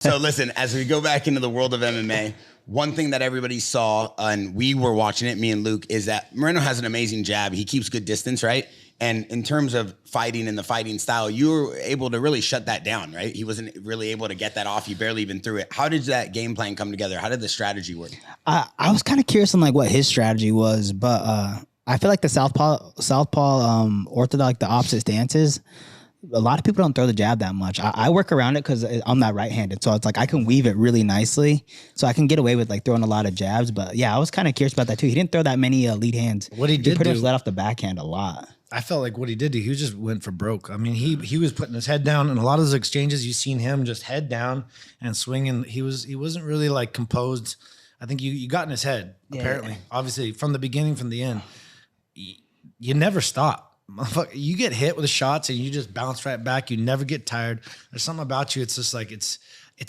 So listen, as we go back into the world of MMA, one thing that everybody saw, and we were watching it, me and Luke, is that Moreno has an amazing jab. He keeps good distance, right? And in terms of fighting and the fighting style, you were able to really shut that down, right? He wasn't really able to get that off. He barely even threw it. How did that game plan come together? How did the strategy work? I was kind of curious on like what his strategy was, but I feel like the southpaw orthodox, the opposite stances, a lot of people don't throw the jab that much. I work around it because I'm not right-handed, so it's like I can weave it really nicely, so I can get away with like throwing a lot of jabs. But yeah, I was kind of curious about that too. He didn't throw that many lead hands. What he did pretty do, much let off the backhand a lot. I felt like what he did, he just went for broke. I mean, he was putting his head down, and a lot of those exchanges, you've seen him just head down and swinging. He wasn't really like composed. I think you got in his head, apparently. Obviously, from the beginning, from the end, you never stop. You get hit with the shots and you just bounce right back. You never get tired. There's something about you. It's just like, it's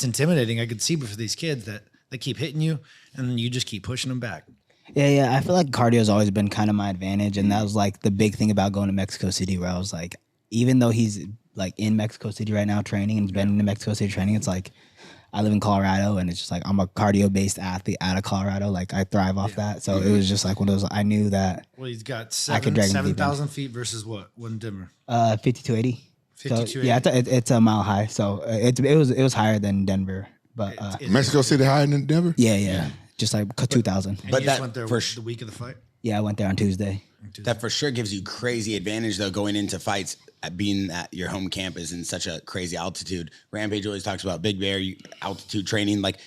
intimidating. I could see for these kids that they keep hitting you and you just keep pushing them back. Yeah. I feel like cardio has always been kind of my advantage. And that was like the big thing about going to Mexico City, where I was like, even though he's like in Mexico City right now training and he's been in Mexico City training, it's like, I live in Colorado, and it's just like I'm a cardio-based athlete out of Colorado. Like I thrive off that. So it was just like one of those. I knew that. Well, he's got 7,000 feet versus what? One Denver. 5280. 5280. So, yeah, it's a mile high. So it was higher than Denver, but Mexico City higher than Denver. Yeah. Just like 2,000. But that went there the week of the fight. Yeah, I went there on Tuesday. That for sure gives you crazy advantage, though, going into fights, being that your home camp is in such a crazy altitude. Rampage always talks about Big Bear, altitude training. Like,